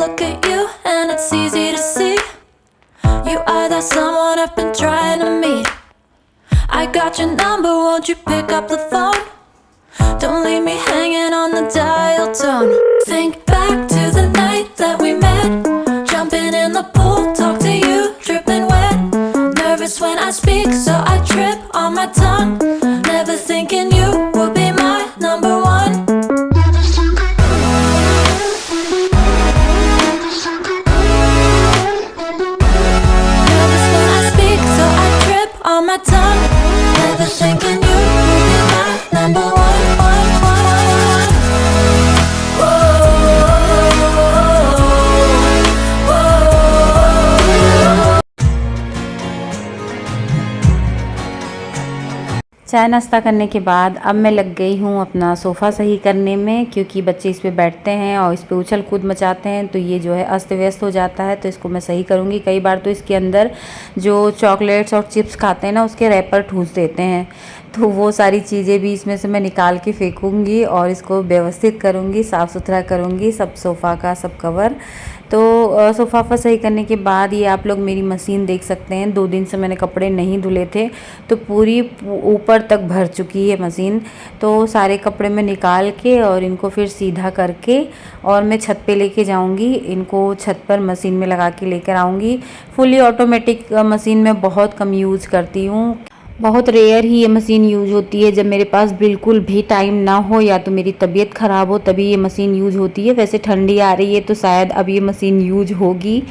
look at you and it's easy to see you are that someone I've been trying to meet. I got your number, won't you pick up the phone? Don't leave me hanging on the dial tone. Think back to the night that we met, jumping in the pool, talk to you, dripping wet. Nervous when I speak, so I trip on my tongue. Never thinking you would be my number one. Nervous when I speak, so I trip on my tongue. Never thinking you would be my number one. चाय नाश्ता करने के बाद अब मैं लग गई हूँ अपना सोफ़ा सही करने में, क्योंकि बच्चे इस पे बैठते हैं और इस पे उछल कूद मचाते हैं तो ये जो है अस्त व्यस्त हो जाता है। तो इसको मैं सही करूँगी। कई बार तो इसके अंदर जो चॉकलेट्स और चिप्स खाते हैं ना, उसके रैपर ठूस देते हैं, तो वो सारी चीज़ें भी इसमें से मैं निकाल के फेंकूँगी और इसको व्यवस्थित करूँगी, साफ़ सुथरा करूँगी सब सोफ़ा का सब कवर। तो सोफ़ा सही करने के बाद ये आप लोग मेरी मशीन देख सकते हैं। 2 दिन से मैंने कपड़े नहीं धुले थे तो पूरी ऊपर तक भर चुकी है मशीन। तो सारे कपड़े मैं निकाल के और इनको फिर सीधा करके और मैं छत पे लेके जाऊंगी। इनको छत पर मशीन में लगा के लेकर आऊँगी। फुली ऑटोमेटिक मशीन मैं बहुत कम यूज़ करती हूँ। बहुत रेयर ही ये मशीन यूज होती है। जब मेरे पास बिल्कुल भी टाइम ना हो या तो मेरी तबीयत ख़राब हो तभी ये मशीन यूज होती है। वैसे ठंडी आ रही है तो शायद अब ये मशीन यूज होगी।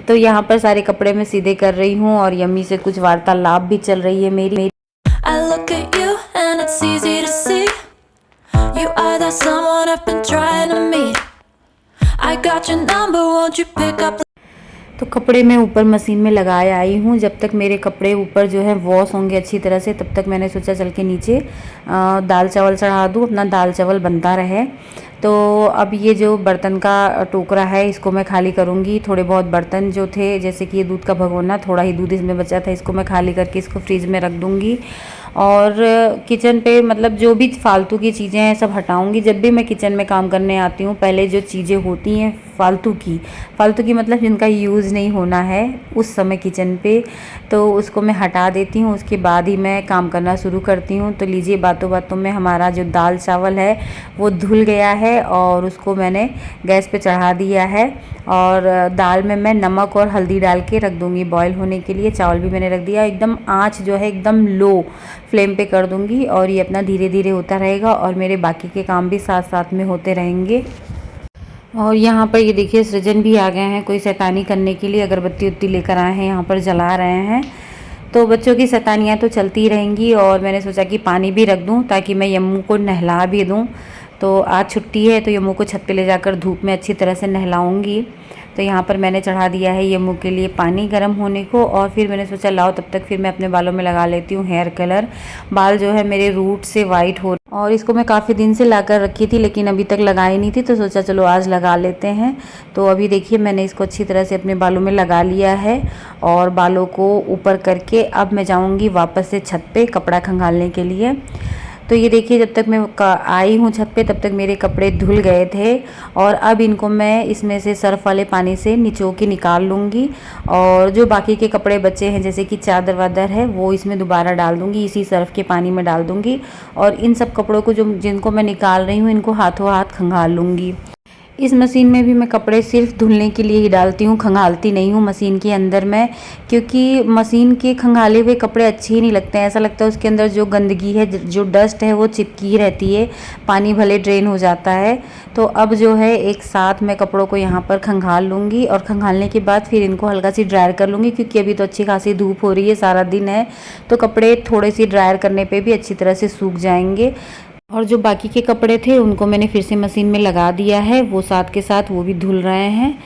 तो यहाँ पर सारे कपड़े मैं सीधे कर रही हूँ और यम्मी से कुछ वार्तालाप भी चल रही है मेरी। I look at you and it's easy to see you are that someone I've been trying to meet. I got your number, won't you pick up the... तो कपड़े मैं ऊपर मशीन में लगाए आई हूँ। जब तक मेरे कपड़े ऊपर जो है वॉश होंगे अच्छी तरह से, तब तक मैंने सोचा चल के नीचे दाल चावल चढ़ा दूँ, अपना दाल चावल बनता रहे। तो अब ये जो बर्तन का टोकरा है इसको मैं खाली करूँगी। थोड़े बहुत बर्तन जो थे, जैसे कि ये दूध का भगोना, थोड़ा ही दूध इसमें बचा था, इसको मैं खाली करके इसको फ्रिज में रख दूँगी। और किचन पे मतलब जो भी फालतू की चीज़ें हैं सब हटाऊँगी। जब भी मैं किचन में काम करने आती हूँ, पहले जो चीज़ें होती हैं फालतू की मतलब जिनका यूज़ नहीं होना है उस समय किचन पे, तो उसको मैं हटा देती हूँ। उसके बाद ही मैं काम करना शुरू करती हूँ। तो लीजिए, बातों बातों में हमारा जो दाल चावल है वो धुल गया है और उसको मैंने गैस पे चढ़ा दिया है। और दाल में मैं नमक और हल्दी डाल के रख दूँगी बॉईल होने के लिए। चावल भी मैंने रख दिया। एकदम आँच जो है एकदम लो फ्लेम पे कर दूँगी और ये अपना धीरे धीरे होता रहेगा और मेरे बाकी के काम भी साथ साथ में होते रहेंगे। और यहाँ पर ये देखिए सृजन भी आ गए हैं कोई शैतानी करने के लिए। अगरबत्ती उत्ती लेकर आए हैं, यहाँ पर जला रहे हैं। तो बच्चों की शैतानियाँ तो चलती रहेंगी। और मैंने सोचा कि पानी भी रख दूँ ताकि मैं यम्मू को नहला भी दूँ। तो आज छुट्टी है तो यम्मू को छत पे ले जाकर धूप में अच्छी तरह से नहलाऊँगी। तो यहाँ पर मैंने चढ़ा दिया है यम्मू के लिए पानी गर्म होने को। और फिर मैंने सोचा लाओ तब तक फिर मैं अपने बालों में लगा लेती हूँ हेयर कलर। बाल जो है मेरे रूट से वाइट हो, और इसको मैं काफ़ी दिन से ला कर रखी थी लेकिन अभी तक लगाई नहीं थी, तो सोचा चलो आज लगा लेते हैं। तो अभी देखिए मैंने इसको अच्छी तरह से अपने बालों में लगा लिया है और बालों को ऊपर करके अब मैं जाऊँगी वापस से छत पे कपड़ा खंगालने के लिए। तो ये देखिए जब तक मैं आई हूँ छत पे तब तक मेरे कपड़े धुल गए थे और अब इनको मैं इसमें से सर्फ वाले पानी से निचो के निकाल लूँगी। और जो बाकी के कपड़े बचे हैं जैसे कि चादर वादर है वो इसमें दोबारा डाल दूँगी, इसी सर्फ के पानी में डाल दूँगी। और इन सब कपड़ों को जिनको मैं निकाल रही हूँ इनको हाथों हाथ खंगाल लूँगी। इस मशीन में भी मैं कपड़े सिर्फ धुलने के लिए ही डालती हूँ, खंगालती नहीं हूँ मशीन के अंदर मैं, क्योंकि मशीन के खंगाले हुए कपड़े अच्छे ही नहीं लगते हैं। ऐसा लगता है उसके अंदर जो गंदगी है, जो डस्ट है वो चिपकी ही रहती है, पानी भले ड्रेन हो जाता है। तो अब जो है एक साथ मैं कपड़ों को यहाँ पर खंगाल लूँगी और खंगालने के बाद फिर इनको हल्का सी ड्रायर कर लूँगी, क्योंकि अभी तो अच्छी खासी धूप हो रही है, सारा दिन है, तो कपड़े थोड़े सी ड्रायर करने पर भी अच्छी तरह से सूख जाएंगे। और जो बाकी के कपड़े थे उनको मैंने फिर से मशीन में लगा दिया है, वो साथ के साथ वो भी धुल रहे हैं।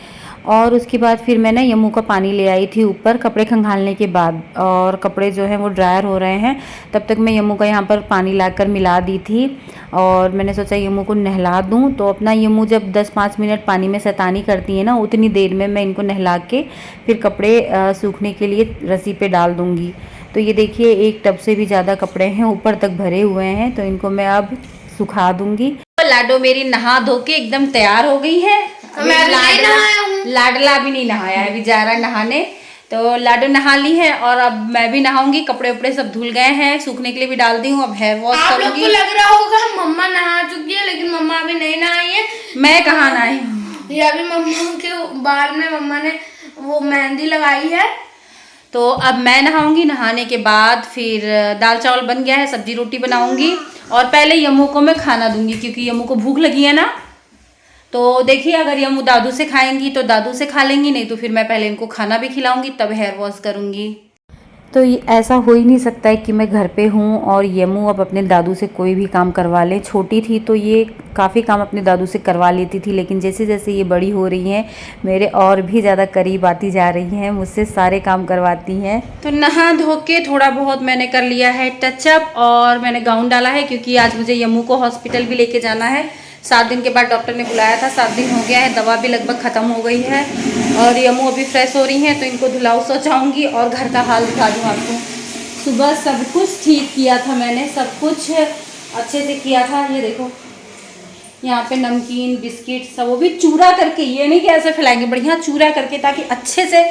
और उसके बाद फिर मैं ना यम्मू का पानी ले आई थी ऊपर कपड़े खंगालने के बाद, और कपड़े जो हैं वो ड्रायर हो रहे हैं। तब तक मैं यम्मू का यहाँ पर पानी लाकर मिला दी थी और मैंने सोचा यम्मू को नहला दूँ। तो अपना यम्मू जब 10-5 मिनट पानी में शैतानी करती है ना, उतनी देर में मैं इनको नहला के फिर कपड़े सूखने के लिए रस्सी पे डाल दूँगी। तो ये देखिए एक टब से भी ज़्यादा कपड़े हैं, ऊपर तक भरे हुए हैं, तो इनको मैं अब सुखा दूँगी। लाडो मेरी नहा धो के एकदम तैयार हो गई है। मैं नहीं नहाया हूँ। लाडला भी नहीं नहाया है, अभी जा रहा है नहाने। तो लाडो नहा ली है और अब मैं भी नहाऊंगी। कपड़े उपड़े सब धुल गए हैं, सूखने के लिए भी डाल दी हूँ। अब हेयर वॉश करूंगी। आप लोग को लग रहा होगा मम्मा नहा चुकी है, लेकिन मम्मा अभी नहीं नहाई है। मैं कहाँ नहाई हूँ, ये अभी मम्मा के बाल में मम्मा ने वो मेहंदी लगाई है। तो अब मैं नहाऊंगी। नहाने के बाद फिर दाल चावल बन गया है, सब्जी रोटी बनाऊंगी और पहले यमू को मैं खाना दूंगी क्योंकि यमू को भूख लगी है ना। तो देखिए अगर यमू दादू से खाएंगी तो दादू से खा लेंगी, नहीं तो फिर मैं पहले इनको खाना भी खिलाऊंगी तब हेयर वॉश करूंगी। तो ऐसा हो ही नहीं सकता है कि मैं घर पे हूँ और यमू अब अपने दादू से कोई भी काम करवा ले। छोटी थी तो ये काफ़ी काम अपने दादू से करवा लेती थी, लेकिन जैसे जैसे ये बड़ी हो रही हैं मेरे और भी ज़्यादा करीब आती जा रही हैं, मुझसे सारे काम करवाती हैं। तो नहा धो के थोड़ा बहुत मैंने कर लिया है टचअप और मैंने गाउन डाला है क्योंकि आज मुझे यमू को हॉस्पिटल भी लेके जाना है। 7 दिन के बाद डॉक्टर ने बुलाया था, 7 दिन हो गया है, दवा भी लगभग ख़त्म हो गई है और यमू अभी फ्रेश हो रही हैं तो इनको धुलाऊ सोचाऊँगी और घर का हाल दिखा दूँ आपको। सुबह सब कुछ ठीक किया था मैंने, सब कुछ अच्छे से किया था। ये देखो यहाँ पे नमकीन बिस्किट सब वो भी चूरा करके, ये नहीं कि ऐसे फैलाएंगे, बढ़िया चूरा करके ताकि अच्छे से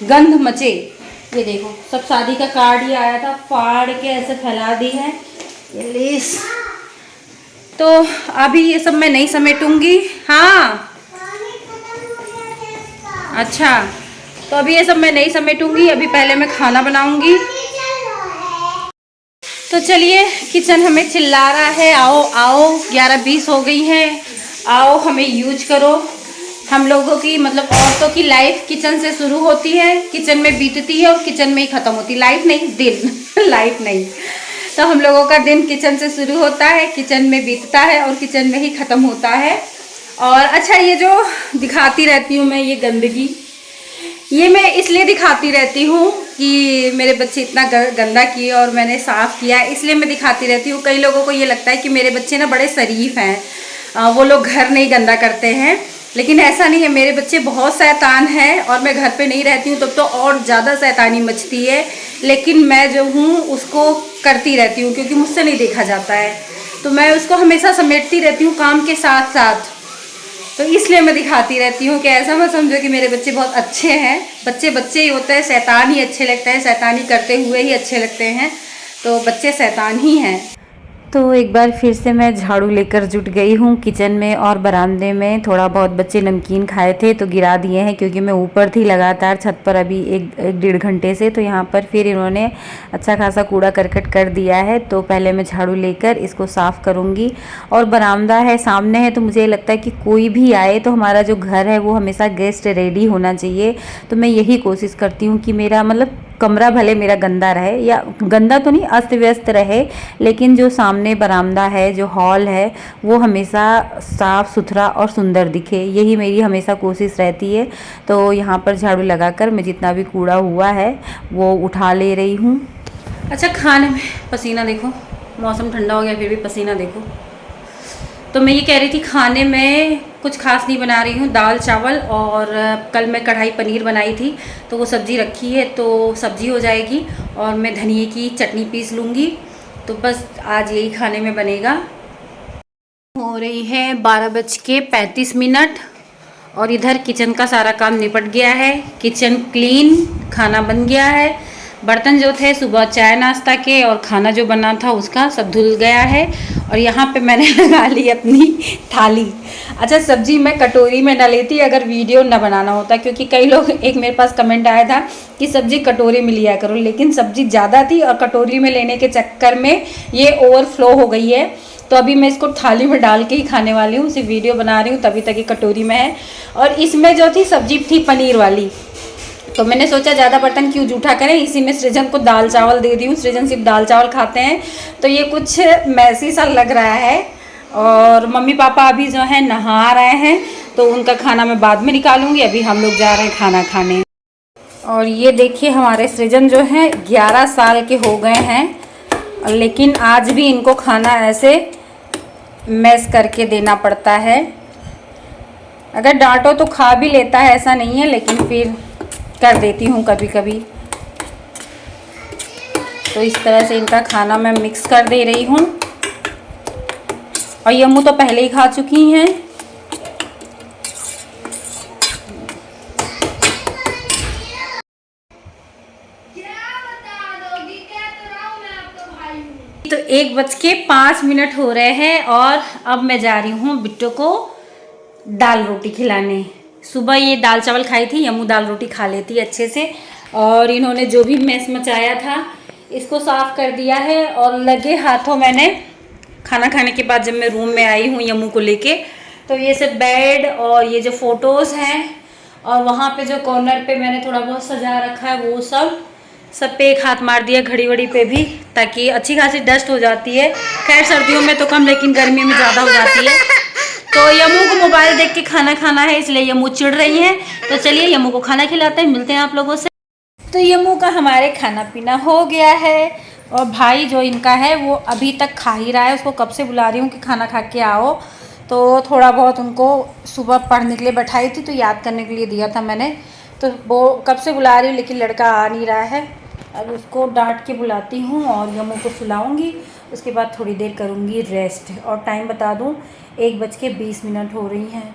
गंध मचे। ये देखो सब शादी का कार्ड ही आया था, फाड़ के ऐसे फैला दी है ये लेस। तो अभी ये सब मैं नहीं समेटूंगी। हाँ अच्छा, तो अभी ये सब मैं नहीं समेटूंगी, अभी पहले मैं खाना बनाऊंगी। तो चलिए, किचन हमें चिल्ला रहा है, आओ आओ 11:20 हो गई हैं, आओ हमें यूज करो। हम लोगों की मतलब औरतों की लाइफ किचन से शुरू होती है, किचन में बीतती है और किचन में ही ख़त्म होती है। लाइफ नहीं, दिन लाइफ नहीं। तो हम लोगों का दिन किचन से शुरू होता है, किचन में बीतता है और किचन में ही ख़त्म होता है। और अच्छा, ये जो दिखाती रहती हूँ मैं ये गंदगी, ये मैं इसलिए दिखाती रहती हूँ कि मेरे बच्चे इतना गंदा किए और मैंने साफ़ किया, इसलिए मैं दिखाती रहती हूँ। कई लोगों को ये लगता है कि मेरे बच्चे ना बड़े शरीफ हैं, वो लोग घर नहीं गंदा करते हैं, लेकिन ऐसा नहीं है। मेरे बच्चे बहुत शैतान हैं और मैं घर पे नहीं रहती हूँ तब तो और ज़्यादा शैतानी मचती है, लेकिन मैं जो हूँ उसको करती रहती हूँ क्योंकि मुझसे नहीं देखा जाता है। तो मैं उसको हमेशा समेटती रहती हूँ काम के साथ साथ, तो इसलिए मैं दिखाती रहती हूँ कि ऐसा मत समझो कि मेरे बच्चे बहुत अच्छे हैं। बच्चे बच्चे ही होते हैं, शैतान ही अच्छे लगते हैं, शैतानी करते हुए ही अच्छे लगते हैं, तो बच्चे शैतान ही हैं। तो एक बार फिर से मैं झाड़ू लेकर जुट गई हूँ किचन में और बरामदे में। थोड़ा बहुत बच्चे नमकीन खाए थे तो गिरा दिए हैं क्योंकि मैं ऊपर थी लगातार छत पर अभी एक डेढ़ घंटे से, तो यहाँ पर फिर इन्होंने अच्छा खासा कूड़ा करकट कर दिया है। तो पहले मैं झाड़ू लेकर इसको साफ़ करूँगी। और बरामदा है सामने है, तो मुझे लगता है कि कोई भी आए तो हमारा जो घर है वो हमेशा गेस्ट रेडी होना चाहिए। तो मैं यही कोशिश करती हूँ कि मेरा मतलब कमरा भले मेरा गंदा रहे, या गंदा तो नहीं अस्त व्यस्त रहे, लेकिन जो सामने बरामदा है, जो हॉल है, वो हमेशा साफ़ सुथरा और सुंदर दिखे, यही मेरी हमेशा कोशिश रहती है। तो यहाँ पर झाड़ू लगाकर मैं जितना भी कूड़ा हुआ है वो उठा ले रही हूँ। अच्छा, खाने में पसीना देखो, मौसम ठंडा हो गया फिर भी पसीना देखो। तो मैं ये कह रही थी खाने में कुछ खास नहीं बना रही हूँ, दाल चावल, और कल मैं कढ़ाई पनीर बनाई थी तो वो सब्ज़ी रखी है, तो सब्ज़ी हो जाएगी और मैं धनिए की चटनी पीस लूँगी। तो बस आज यही खाने में बनेगा। हो रही है 12:35 और इधर किचन का सारा काम निपट गया है, किचन क्लीन, खाना बन गया है। बर्तन जो थे सुबह चाय नाश्ता के और खाना जो बना था उसका सब धुल गया है। और यहाँ पे मैंने लगा ली अपनी थाली। अच्छा, सब्जी मैं कटोरी में डाली थी अगर वीडियो ना बनाना होता, क्योंकि कई लोग, एक मेरे पास कमेंट आया था कि सब्जी कटोरी में लिया करो, लेकिन सब्जी ज़्यादा थी और कटोरी में लेने के चक्कर में ये ओवरफ्लो हो गई है। तो अभी मैं इसको थाली में डाल के ही खाने वाली हूँ, सिर्फ वीडियो बना रही हूँ तभी तक ये कटोरी में है। और इसमें जो थी सब्जी थी पनीर वाली, तो मैंने सोचा ज़्यादा बर्तन क्यों जूठा करें, इसी में सृजन को दाल चावल दे दी हूँ। सृजन सिर्फ दाल चावल खाते हैं तो ये कुछ मैसी सा लग रहा है। और मम्मी पापा अभी जो है नहा रहे हैं तो उनका खाना मैं बाद में निकालूंगी, अभी हम लोग जा रहे हैं खाना खाने। और ये देखिए हमारे सृजन जो हैं 11 साल के हो गए हैं, लेकिन आज भी इनको खाना ऐसे मैस करके देना पड़ता है। अगर डांटो तो खा भी लेता है, ऐसा नहीं है, लेकिन फिर कर देती हूँ कभी कभी। तो इस तरह से इनका खाना मैं मिक्स कर दे रही हूँ। और यम्मू तो पहले ही खा चुकी हैं। तो 1:05 हो रहे हैं और अब मैं जा रही हूँ बिट्टू को दाल रोटी खिलाने। सुबह ये दाल चावल खाई थी, यमू दाल रोटी खा लेती है अच्छे से। और इन्होंने जो भी मैस मचाया था इसको साफ कर दिया है। और लगे हाथों मैंने खाना खाने के बाद जब मैं रूम में आई हूँ यमू को लेके, तो ये सब बेड और ये जो फोटोज़ हैं और वहाँ पे जो कॉर्नर पे मैंने थोड़ा बहुत सजा रखा है वो सब पे एक हाथ मार दिया, घड़ी वड़ी पे भी, ताकि अच्छी खासी डस्ट हो जाती है। खैर सर्दियों में तो कम, लेकिन गर्मियों में ज़्यादा हो जाती है। तो यमू को मोबाइल देख के खाना खाना है, इसलिए यमू चिढ़ रही है। तो चलिए यमू को खाना खिलाते हैं, मिलते हैं आप लोगों से। तो यमू का हमारे खाना पीना हो गया है और भाई जो इनका है वो अभी तक खा ही रहा है। उसको कब से बुला रही हूँ कि खाना खा के आओ। तो थोड़ा बहुत उनको सुबह पढ़ने के लिए बैठाई थी तो याद करने के लिए दिया था मैंने, तो वो कब से बुला रही हूँ लेकिन लड़का आ नहीं रहा है। अब उसको डांट के बुलाती हूँ और यमू को सुलाऊंगी, उसके बाद थोड़ी देर करूँगी रेस्ट। और टाइम बता दूँ 1:20 हो रही हैं।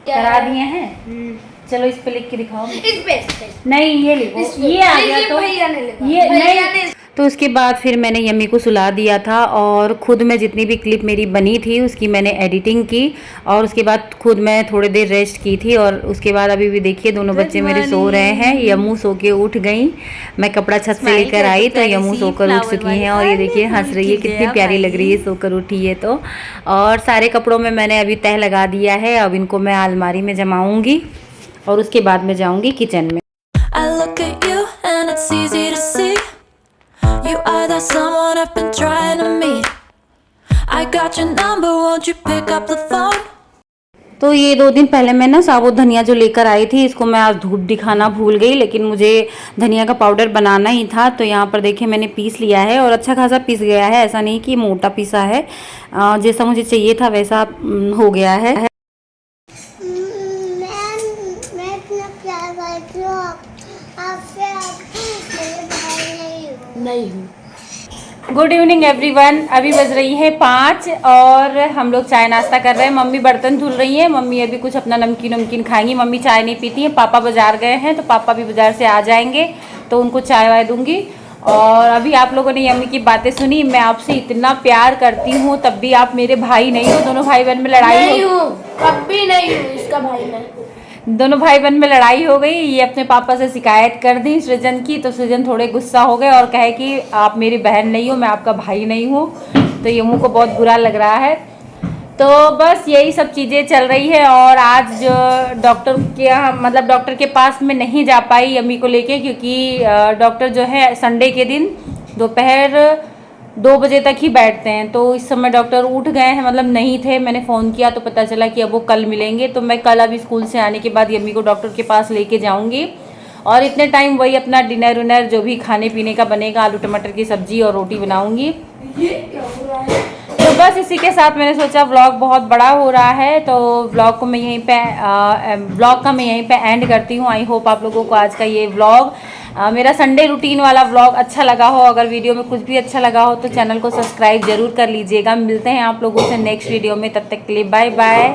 करा दिए हैं। चलो इस पे लिख के दिखाओ। इस पे नहीं ये लिखो, ये आ गया तो ये नहीं। तो उसके बाद फिर मैंने यम्मी को सुला दिया था और ख़ुद मैं जितनी भी क्लिप मेरी बनी थी उसकी मैंने एडिटिंग की और उसके बाद खुद मैं थोड़ी देर रेस्ट की थी। और उसके बाद अभी भी देखिए दोनों बच्चे मेरे सो रहे हैं। यम्मू सो के उठ गई, मैं कपड़ा छत से लेकर आई तो यम्मू सोकर उठ चुकी हैं। और ये देखिए हंस रही है, कितनी प्यारी लग रही है सोकर उठी है तो। और सारे कपड़ों में मैंने अभी तह लगा दिया है। अब इनको मैं अलमारी में जमाऊँगी और उसके बाद मैं जाऊँगी किचन में। I look at you and it's easy to see you are that someone I've been trying to meet. I got your number, won't you pick up the phone? तो ये 2 दिन पहले मैं ना साबुत धनिया जो लेकर आई थी इसको मैं आज धूप दिखाना भूल गई, लेकिन मुझे धनिया का पाउडर बनाना ही था। तो यहाँ पर देखिए मैंने पीस लिया है और अच्छा खासा पीस गया है, ऐसा नहीं कि मोटा पीसा है। जैसा मुझे चाहिए था वैसा हो गया है। Good evening everyone. अभी बज रही है 5 और हम लोग चाय नाश्ता कर रहे हैं। मम्मी बर्तन धुल रही है, मम्मी अभी कुछ अपना नमकीन खाएंगी। मम्मी चाय नहीं पीती है, पापा बाजार गए हैं तो पापा भी बाजार से आ जाएंगे तो उनको चाय वाय दूंगी। और अभी आप लोगों ने यम्मी की बातें सुनी, मैं आपसे इतना प्यार करती हूँ तब भी आप मेरे भाई नहीं हो। दोनों भाई बहन में लड़ाई नहीं हूँ, कभी नहीं हूँ इसका भाई मैं। दोनों भाई बहन में लड़ाई हो गई। ये अपने पापा से शिकायत कर दी सृजन की, तो सृजन थोड़े गुस्सा हो गए और कहे कि आप मेरी बहन नहीं हो, मैं आपका भाई नहीं हूँ। तो यम्मू को बहुत बुरा लग रहा है। तो बस यही सब चीज़ें चल रही है। और आज डॉक्टर के पास में नहीं जा पाई यम्मी को लेके, क्योंकि डॉक्टर जो है संडे के दिन दोपहर 2 बजे तक ही बैठते हैं। तो इस समय डॉक्टर उठ गए हैं, मतलब नहीं थे। मैंने फ़ोन किया तो पता चला कि अब वो कल मिलेंगे। तो मैं कल अभी स्कूल से आने के बाद यम्मी को डॉक्टर के पास लेके जाऊंगी और इतने टाइम वही अपना डिनर विनर जो भी खाने पीने का बनेगा, आलू टमाटर की सब्जी और रोटी बनाऊंगी। तो बस इसी के साथ मैंने सोचा व्लॉग बहुत बड़ा हो रहा है तो व्लॉग को मैं यहीं पे एंड करती हूँ। आई होप आप लोगों को आज का ये व्लॉग मेरा संडे रूटीन वाला व्लॉग अच्छा लगा हो। अगर वीडियो में कुछ भी अच्छा लगा हो तो चैनल को सब्सक्राइब जरूर कर लीजिएगा। मिलते हैं आप लोगों से नेक्स्ट वीडियो में, तब तक के लिए बाय बाय।